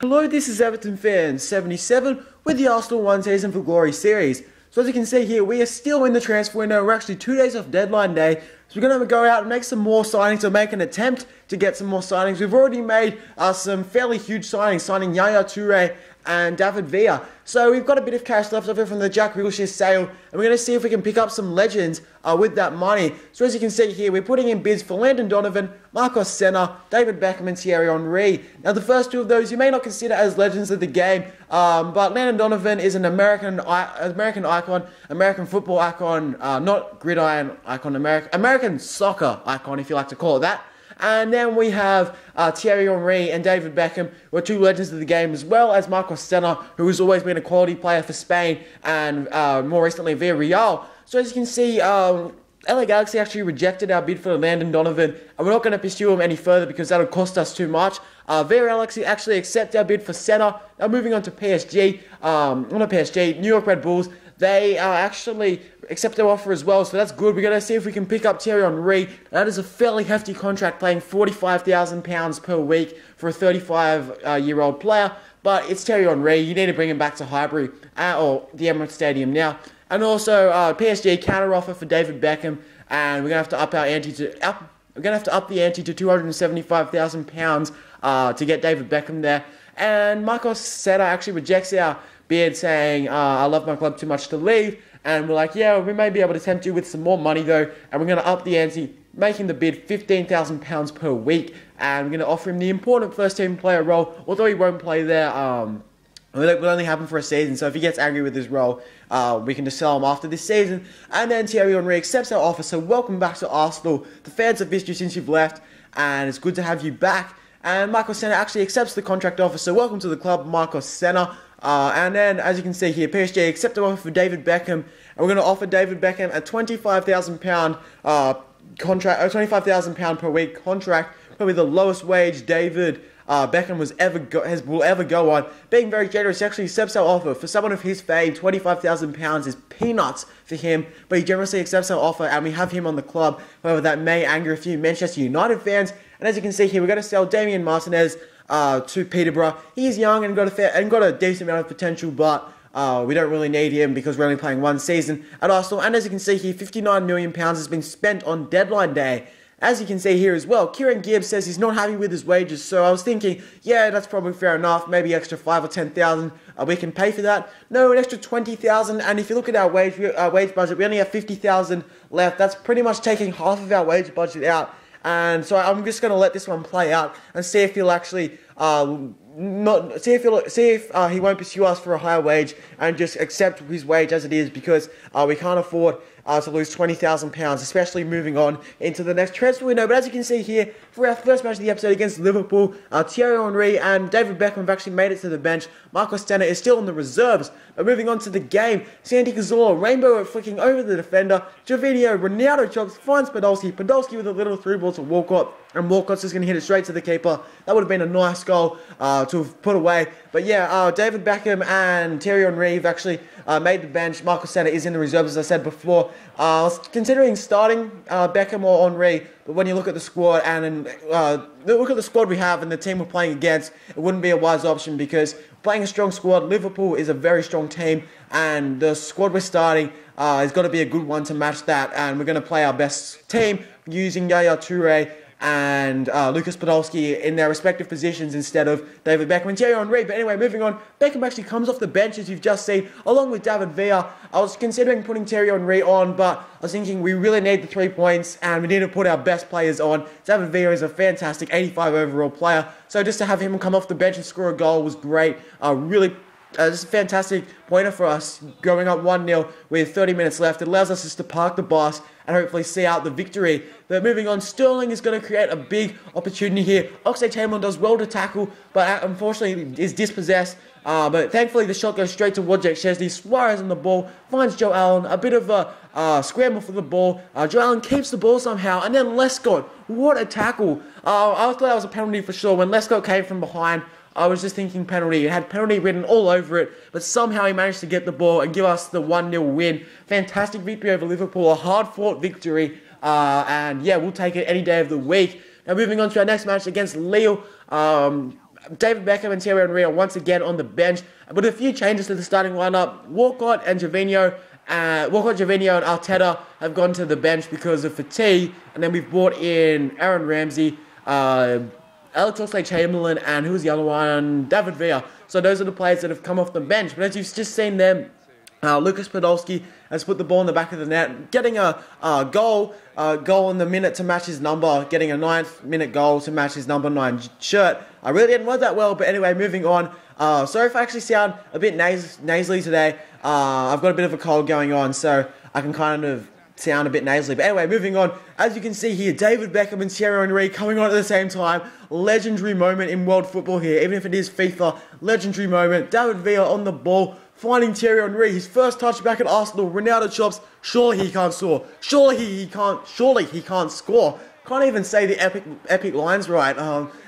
Hello, this is Everton fan 77 with the Arsenal One Season for Glory series. So as you can see here, we are still in the transfer window. We're actually 2 days off deadline day. So we're going to go out and make some more signings, or make an attempt to get some more signings. We've already made some fairly huge signings, signing Yaya Toure and David Villa. So we've got a bit of cash left over from the Jack Wilshere sale, and we're going to see if we can pick up some legends with that money. So as you can see here, we're putting in bids for Landon Donovan, Marcos Senna, David Beckham and Thierry Henry. Now the first two of those you may not consider as legends of the game, but Landon Donovan is an American icon, American football icon, not gridiron icon, American soccer icon if you like to call it that. And then we have Thierry Henry and David Beckham, who are two legends of the game, as well as Marcos Senna, who has always been a quality player for Spain and more recently real. So as you can see, LA Galaxy actually rejected our bid for Landon Donovan, and we're not going to pursue him any further because that'll cost us too much. Villarreal actually accept our bid for Senna. Now moving on to PSG, not PSG, New York Red Bulls. They actually accept their offer as well, so that's good. We're going to see if we can pick up Thierry Henry. That is a fairly hefty contract, paying £45,000 per week for a 35-year-old player. But it's Thierry Henry. You need to bring him back to Highbury or the Emirates Stadium now. And also PSG counter offer for David Beckham, and we're going to have to up our ante to we're going to have to up the ante to £275,000 to get David Beckham there. And Marcos Cesar actually rejects our bid, saying, I love my club too much to leave. And we're like, yeah, we may be able to tempt you with some more money though. And we're going to up the ante, making the bid £15,000 per week. And we're going to offer him the important first team player role, although he won't play there. It will only happen for a season, so if he gets angry with his role, we can just sell him after this season. And then Thierry Henry accepts our offer, so welcome back to Arsenal. The fans have missed you since you've left, and it's good to have you back. And Marcos Senna actually accepts the contract offer, so welcome to the club, Marcos Senna. And then, as you can see here, PSG accept the offer for David Beckham, and we're going to offer David Beckham a £25,000 contract, £25,000 per week contract, probably the lowest wage David Beckham will ever go on. Being very generous, he actually accepts our offer. For someone of his fame, £25,000 is peanuts for him, but he generously accepts our offer, and we have him on the club. However, that may anger a few Manchester United fans. And as you can see here, we're going to sell Damian Martinez to Peterborough. He's young and got a decent amount of potential, but we don't really need him because we're only playing one season at Arsenal. And as you can see here, £59 million has been spent on deadline day. As you can see here as well, Kieran Gibbs says he's not happy with his wages, so I was thinking, yeah, that's probably fair enough, maybe extra 5 or 10,000, we can pay for that. No, an extra 20,000, and if you look at our wage budget, we only have 50,000 left. That's pretty much taking half of our wage budget out, and so I'm just going to let this one play out and see if he'll actually see if he won't pursue us for a higher wage and just accept his wage as it is, because we can't afford to lose £20,000, especially moving on into the next transfer window. But as you can see here, for our first match of the episode against Liverpool, Thierry Henry and David Beckham have actually made it to the bench. Marcos Senna is still in the reserves. But moving on to the game, Santi Cazorla, rainbow flicking over the defender. Gervinho, Ronaldo chops, finds Podolski with a little through ball to Walcott, and Walcott's just going to hit it straight to the keeper. That would have been a nice goal to have put away. But yeah, David Beckham and Thierry Henry have actually made the bench. Marcos Senna is in the reserves, as I said before. I was considering starting Beckham or Henry, but when you look at the squad and look at the squad we have and the team we're playing against, it wouldn't be a wise option, because playing a strong squad, Liverpool is a very strong team, and the squad we're starting has got to be a good one to match that. And we're going to play our best team using Yaya Toure and Lucas Podolski in their respective positions instead of David Beckham and Thierry Henry. But anyway, moving on, Beckham actually comes off the bench, as you've just seen, along with David Villa. I was considering putting Thierry Henry on, but I was thinking we really need the 3 points, and we need to put our best players on. David Villa is a fantastic 85 overall player, so just to have him come off the bench and score a goal was great. This is a fantastic pointer for us, going up 1-0 with 30 minutes left. It allows us just to park the bus and hopefully see out the victory. But moving on, Sterling is going to create a big opportunity here. Oxlade-Chamberlain does well to tackle, but unfortunately is dispossessed. But thankfully the shot goes straight to Szczesny. Suarez on the ball, finds Joe Allen, a bit of a scramble for the ball. Joe Allen keeps the ball somehow, and then Lescott, what a tackle. I thought that was a penalty for sure. When Lescott came from behind, I was just thinking penalty. It had penalty written all over it, but somehow he managed to get the ball and give us the 1-0 win. Fantastic victory over Liverpool, a hard-fought victory, and yeah, we'll take it any day of the week. Now moving on to our next match against Lille. David Beckham and Thierry Henry are once again on the bench, with a few changes to the starting lineup. Walcott, Gervinho, and Arteta have gone to the bench because of fatigue, and then we've brought in Ramsey, Oxlade-Chamberlain, and who's the other one? David Villa. So those are the players that have come off the bench. But as you've just seen them, Lucas Podolski has put the ball in the back of the net, getting a goal in the minute to match his number, getting a 9th minute goal to match his number 9 shirt. I really didn't want that well, but anyway, moving on. Sorry if I actually sound a bit nasally today. I've got a bit of a cold going on, so I can kind of sound a bit nasally. But anyway, moving on. As you can see here, David Beckham and Thierry Henry coming on at the same time. Legendary moment in world football here, even if it is FIFA. Legendary moment. David Villa on the ball, finding Thierry Henry, his first touch back at Arsenal. Ronaldo chops. Surely he can't score. Surely he can't score. Can't even say the epic lines right.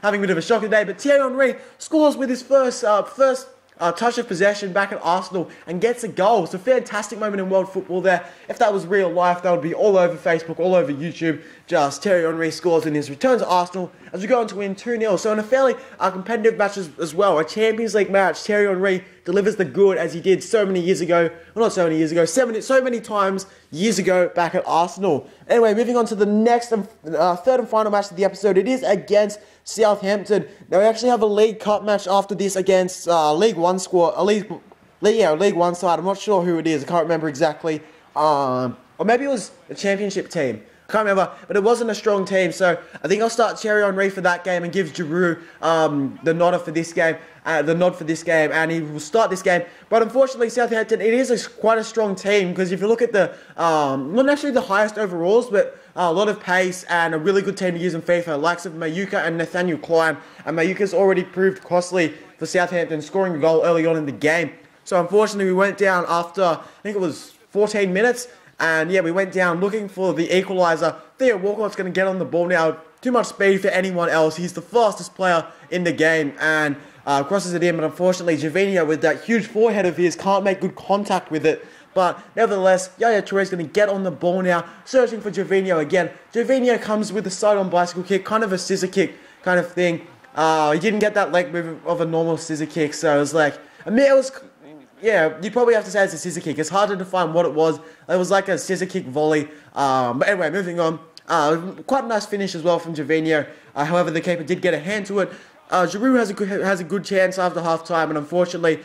Having a bit of a shock today, but Thierry Henry scores with his first touch of possession back at Arsenal and gets a goal. It's a fantastic moment in world football there. If that was real life, that would be all over Facebook, all over YouTube. Just Thierry Henry scores in his return to Arsenal as we go on to win 2-0. So in a fairly competitive match as well, a Champions League match, Thierry Henry delivers the good as he did so many years ago. Well, not so many years ago, so many times years ago back at Arsenal. Anyway, moving on to the next and third and final match of the episode. It is against Southampton. Now we actually have a League Cup match after this against League One League One side. I'm not sure who it is. I can't remember exactly. Or maybe it was a Championship team. I can't remember, but it wasn't a strong team, so I think I'll start Thierry Henry for that game and give Giroud the nod for this game, and he will start this game. But unfortunately, Southampton, it is quite a strong team, because if you look at the not necessarily the highest overalls, but a lot of pace and a really good team to use in FIFA, likes of Mayuka and Nathaniel Klein, and Mayuka's already proved costly for Southampton, scoring a goal early on in the game. So unfortunately, we went down after, I think it was 14 minutes. And yeah, we went down looking for the equaliser. Theo Walcott's going to get on the ball now. Too much speed for anyone else. He's the fastest player in the game and crosses it in. But unfortunately, Gervinho, with that huge forehead of his, can't make good contact with it. But nevertheless, Yaya Touré's going to get on the ball now, searching for Gervinho again. Gervinho comes with a side-on bicycle kick, kind of a scissor kick kind of thing. He didn't get that leg move of a normal scissor kick, so it was like, yeah, you'd probably have to say it's a scissor kick. It's hard to define what it was. It was like a scissor kick volley. But anyway, moving on. Quite a nice finish as well from Gervinho. However, the keeper did get a hand to it. Giroud has a good chance after half-time, and unfortunately,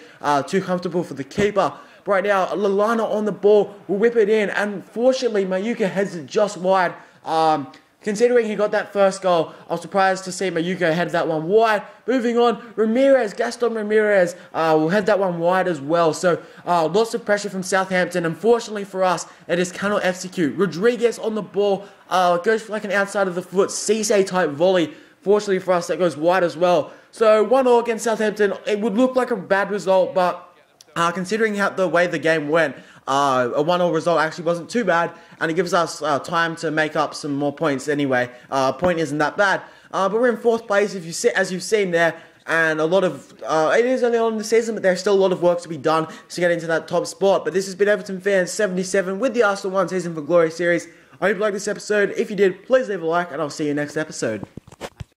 too comfortable for the keeper. But right now, Lallana on the ball will whip it in, and unfortunately, Mayuka heads it just wide. Considering he got that first goal, I was surprised to see Mayuka head that one wide. Moving on, Gaston Ramirez will head that one wide as well. So lots of pressure from Southampton. Unfortunately for us, they just cannot execute. Rodriguez on the ball goes for like an outside of the foot Cesar type volley. Fortunately for us, that goes wide as well. So 1-0 against Southampton. It would look like a bad result, but considering the way the game went, a 1-0 result actually wasn't too bad, and it gives us time to make up some more points anyway. Point isn't that bad. But we're in 4th place, as you've seen there, and a lot of, it is only on in the season, but there's still a lot of work to be done to get into that top spot. But this has been Everton Fans 77 with the Arsenal 1 Season for Glory series. I hope you liked this episode. If you did, please leave a like, and I'll see you next episode.